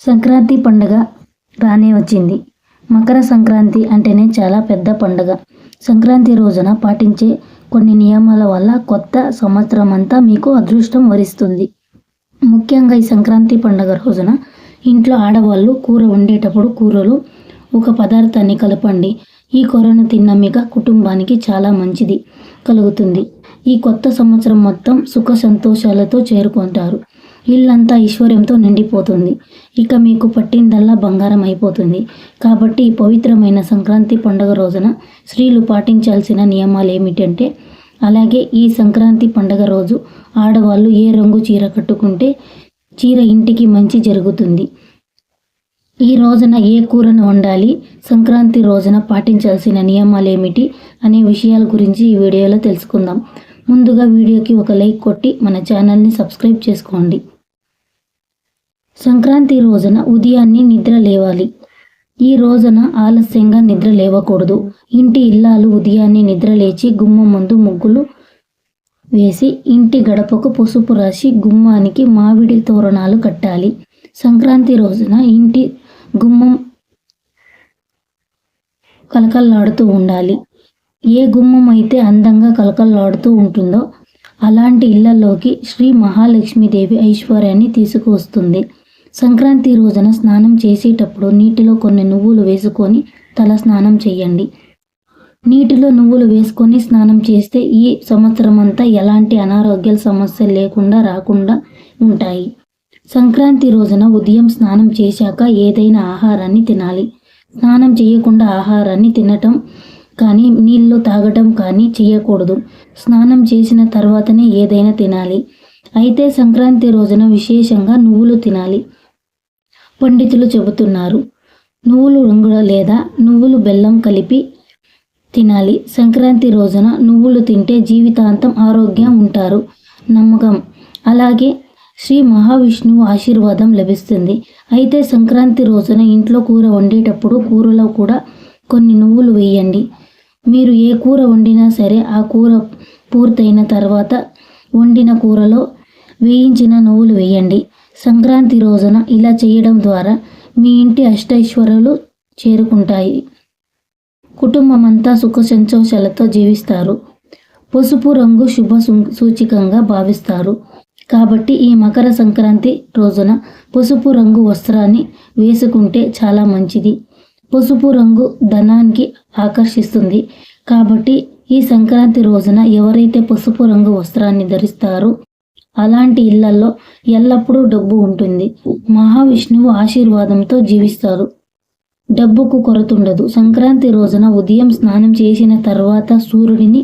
సంక్రాంతి పండుగ రానే వచ్చింది. మకర సంక్రాంతి అంటేనే చాలా పెద్ద పండుగ. సంక్రాంతి రోజున పాటించే కొన్ని నియమాల వల్ల కొత్త సంవత్సరం అంతా మీకు అదృష్టం వరిస్తుంది. ముఖ్యంగా ఈ సంక్రాంతి పండుగ రోజున ఇంట్లో ఆడవాళ్ళు కూర వండేటప్పుడు కూరలో ఒక పదార్థాన్ని కలపండి. ఈ కూరను తిన్న మీకు కుటుంబానికి చాలా మంచిది కలుగుతుంది. ఈ కొత్త సంవత్సరం మొత్తం సుఖ సంతోషాలతో చేరుకుంటారు. ఇల్లంతా ఐశ్వర్యంతో నిండిపోతుంది. ఇక మీకు పట్టిందల్లా బంగారం అయిపోతుంది. కాబట్టి ఈ పవిత్రమైన సంక్రాంతి పండుగ రోజున స్త్రీలు పాటించాల్సిన నియమాలు ఏమిటంటే, అలాగే ఈ సంక్రాంతి పండుగ రోజు ఆడవాళ్ళు ఏ రంగు చీర కట్టుకుంటే చీర ఇంటికి మంచి జరుగుతుంది, ఈ రోజున ఏ కూరను వండాలి, సంక్రాంతి రోజున పాటించాల్సిన నియమాలు ఏమిటి అనే విషయాల గురించి ఈ వీడియోలో తెలుసుకుందాం. ముందుగా వీడియోకి ఒక లైక్ కొట్టి మన ఛానల్ని సబ్స్క్రైబ్ చేసుకోండి. సంక్రాంతి రోజున ఉదయాన్నే నిద్ర లేవాలి. ఈ రోజున ఆలస్యంగా నిద్ర లేవకూడదు. ఇంటి ఇల్లాలు ఉదయాన్నే నిద్ర లేచి గుమ్మం ముందు ముగ్గులు వేసి ఇంటి గడపకు పసుపు రాసి గుమ్మానికి మామిడి తోరణాలు కట్టాలి. సంక్రాంతి రోజున ఇంటి గుమ్మం కలకల్లాడుతూ ఉండాలి. ఏ గుమ్మం అయితే అందంగా కలకల్లాడుతూ ఉంటుందో అలాంటి ఇళ్లలోకి శ్రీ మహాలక్ష్మీదేవి ఐశ్వర్యాన్ని తీసుకువస్తుంది. సంక్రాంతి రోజున స్నానం చేసేటప్పుడు నీటిలో కొన్ని నువ్వులు వేసుకొని తల స్నానం చేయండి. నీటిలో నువ్వులు వేసుకొని స్నానం చేస్తే ఈ సంవత్సరం అంతా ఎలాంటి అనారోగ్య సమస్యలు లేకుండా రాకుండా ఉంటాయి. సంక్రాంతి రోజున ఉదయం స్నానం చేశాక ఏదైనా ఆహారాన్ని తినాలి. స్నానం చేయకుండా ఆహారాన్ని తినటం కానీ నీళ్లు తాగటం కానీ చేయకూడదు. స్నానం చేసిన తర్వాతనే ఏదైనా తినాలి. అయితే సంక్రాంతి రోజున విశేషంగా నువ్వులు తినాలి. పండితులు చెబుతున్నారు, నువ్వులు రంగుల లేదా నువ్వులు బెల్లం కలిపి తినాలి. సంక్రాంతి రోజున నువ్వులు తింటే జీవితాంతం ఆరోగ్యం ఉంటారు నమ్మకం. అలాగే శ్రీ మహావిష్ణువు ఆశీర్వాదం లభిస్తుంది. అయితే సంక్రాంతి రోజున ఇంట్లో కూర వండేటప్పుడు కూరలో కూడా కొన్ని నువ్వులు వేయండి. మీరు ఏ కూర వండినా సరే ఆ కూర పూర్తయిన తర్వాత వండిన కూరలో వేయించిన నువ్వులు వేయండి. సంక్రాంతి రోజున ఇలా చేయడం ద్వారా మీ ఇంటి అష్టైశ్వర్యాలు చేరుకుంటాయి. కుటుంబం అంతా సుఖ సంతోషాలతో జీవిస్తారు. పసుపు రంగు శుభ సూచికంగా భావిస్తారు. కాబట్టి ఈ మకర సంక్రాంతి రోజున పసుపు రంగు వస్త్రాన్ని వేసుకుంటే చాలా మంచిది. పసుపు రంగు ధనానికి ఆకర్షిస్తుంది. కాబట్టి ఈ సంక్రాంతి రోజున ఎవరైతే పసుపు రంగు వస్త్రాన్ని ధరిస్తారో అలాంటి ఇళ్లలో ఎల్లప్పుడూ డబ్బు ఉంటుంది. మహావిష్ణువు ఆశీర్వాదంతో జీవిస్తారు. డబ్బుకు కొరతుండదు. సంక్రాంతి రోజున ఉదయం స్నానం చేసిన తర్వాత సూర్యుడిని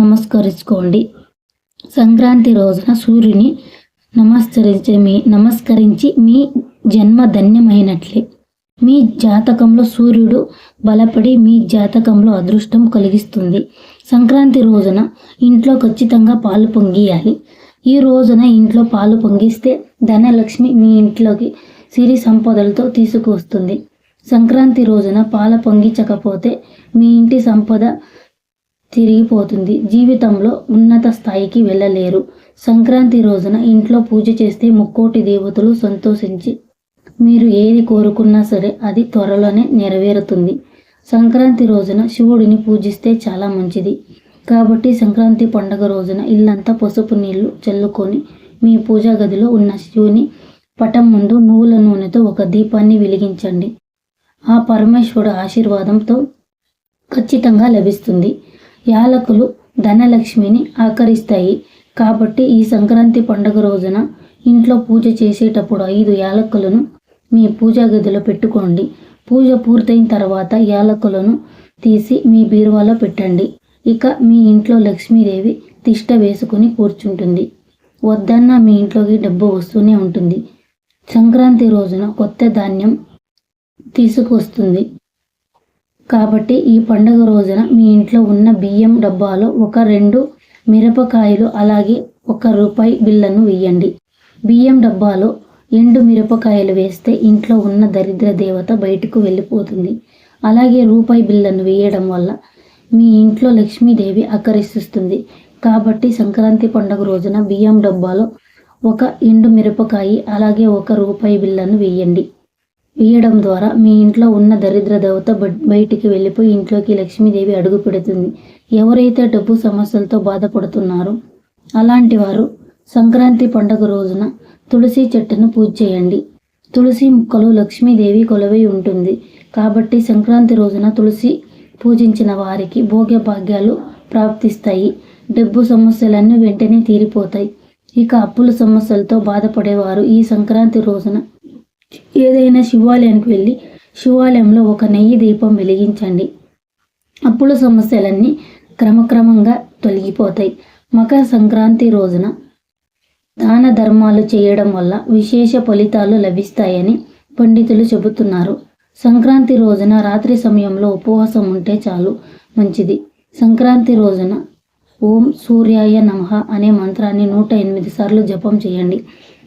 నమస్కరించుకోండి. సంక్రాంతి రోజున సూర్యుని నమస్కరించి మీ జన్మ ధన్యమైనట్లే. మీ జాతకంలో సూర్యుడు బలపడి మీ జాతకంలో అదృష్టం కలిగిస్తుంది. సంక్రాంతి రోజున ఇంట్లో ఖచ్చితంగా పాలు పొంగియాలి. ఈ రోజున ఇంట్లో పాలు పొంగిస్తే ధనలక్ష్మి మీ ఇంట్లోకి సిరి సంపదలతో తీసుకువస్తుంది. సంక్రాంతి రోజున పాల పొంగించకపోతే మీ ఇంటి సంపద తిరిగిపోతుంది. జీవితంలో ఉన్నత స్థాయికి వెళ్ళలేరు. సంక్రాంతి రోజున ఇంట్లో పూజ చేస్తే ముక్కోటి దేవతలు సంతోషించి మీరు ఏది కోరుకున్నా సరే అది త్వరలోనే నెరవేరుతుంది. సంక్రాంతి రోజున శివుడిని పూజిస్తే చాలా మంచిది. కాబట్టి సంక్రాంతి పండుగ రోజున ఇల్లంతా పసుపు నీళ్లు చల్లుకొని మీ పూజా గదిలో ఉన్న శివుని పటం ముందు నువ్వుల నూనెతో ఒక దీపాన్ని వెలిగించండి. ఆ పరమేశ్వరుడు ఆశీర్వాదంతో ఖచ్చితంగా లభిస్తుంది. యాలకులు ధనలక్ష్మిని ఆకర్షిస్తాయి. కాబట్టి ఈ సంక్రాంతి పండుగ రోజున ఇంట్లో పూజ చేసేటప్పుడు 5 యాలకులను మీ పూజా గదిలో పెట్టుకోండి. పూజ పూర్తయిన తర్వాత యాలకులను తీసి మీ బీరువాలో పెట్టండి. ఇక మీ ఇంట్లో లక్ష్మీదేవి తిష్ట వేసుకుని కూర్చుంటుంది. వద్దన్నా మీ ఇంట్లోకి డబ్బు వస్తూనే ఉంటుంది. సంక్రాంతి రోజున కొత్త ధాన్యం తీసుకొస్తుంది. కాబట్టి ఈ పండుగ రోజున మీ ఇంట్లో ఉన్న బియ్యం డబ్బాలో 1-2 మిరపకాయలు అలాగే 1 రూపాయి బిళ్ళను వేయండి. బియ్యం డబ్బాలో ఎండు మిరపకాయలు వేస్తే ఇంట్లో ఉన్న దరిద్ర దేవత బయటకు వెళ్ళిపోతుంది. అలాగే రూపాయి బిళ్ళను వేయడం వల్ల మీ ఇంట్లో లక్ష్మీదేవి ఆకర్షిస్తుంది. కాబట్టి సంక్రాంతి పండుగ రోజున బియ్యం డబ్బాలో ఒక ఎండు మిరపకాయ అలాగే 1 రూపాయి బిళ్ళను వేయండి. వేయడం ద్వారా మీ ఇంట్లో ఉన్న దరిద్ర దేవత బయటికి వెళ్ళిపోయి ఇంట్లోకి లక్ష్మీదేవి అడుగు పెడుతుంది. ఎవరైతే డబ్బు సమస్యలతో బాధపడుతున్నారో అలాంటి వారు సంక్రాంతి పండుగ రోజున తులసి చెట్టును పూజ చేయండి. తులసి మొక్కలో లక్ష్మీదేవి కొలువై ఉంటుంది కాబట్టి సంక్రాంతి రోజున తులసి పూజించిన వారికి భోగ్య భాగ్యాలు ప్రాప్తిస్తాయి. డబ్బు సమస్యలన్నీ వెంటనే తీరిపోతాయి. ఇక అప్పుల సమస్యలతో బాధపడేవారు ఈ సంక్రాంతి రోజున ఏదైనా శివాలయానికి వెళ్ళి శివాలయంలో ఒక నెయ్యి దీపం వెలిగించండి. అప్పుల సమస్యలన్నీ క్రమక్రమంగా తొలగిపోతాయి. మకర సంక్రాంతి రోజున దాన ధర్మాలు చేయడం వల్ల విశేష ఫలితాలు లభిస్తాయని పండితులు చెబుతున్నారు. సంక్రాంతి రోజున రాత్రి సమయంలో ఉపవాసం ఉంటే చాలు మంచిది. సంక్రాంతి రోజున ఓం సూర్యాయ నమః అనే మంత్రాన్ని 108 సార్లు జపం చేయండి.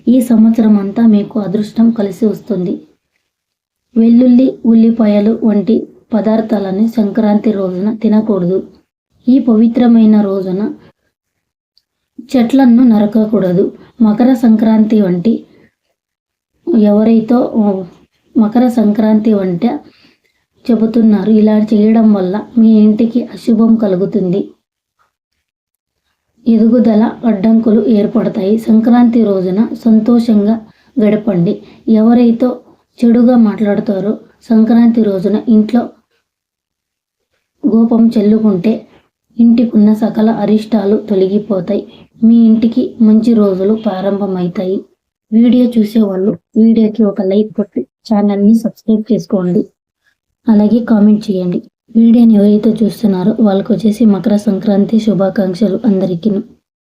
ఈ సంవత్సరం అంతా మీకు అదృష్టం కలిసి వస్తుంది. వెల్లుల్లి, ఉల్లిపాయలు వంటి పదార్థాలని సంక్రాంతి రోజున తినకూడదు. ఈ పవిత్రమైన రోజున చెట్లను నరకకూడదు. మకర సంక్రాంతి వంట చెబుతున్నారు. ఇలా చేయడం వల్ల మీ ఇంటికి అశుభం కలుగుతుంది. ఎదుగుదల అడ్డంకులు ఏర్పడతాయి. సంక్రాంతి రోజున సంతోషంగా గడపండి. ఎవరైతే చెడుగా మాట్లాడతారో సంక్రాంతి రోజున ఇంట్లో గోపం చల్లుకుంటే ఇంటికున్న సకల అరిష్టాలు తొలగిపోతాయి. మీ ఇంటికి మంచి రోజులు ప్రారంభమవుతాయి. వీడియో చూసేవాళ్ళు వీడియోకి ఒక లైక్ కొట్టి ఛానల్ని సబ్స్క్రైబ్ చేసుకోండి. అలాగే కామెంట్ చేయండి. వీడియోని ఎవరైతే చూస్తున్నారో వాళ్ళకి వచ్చేసి మకర సంక్రాంతి శుభాకాంక్షలు అందరికీ.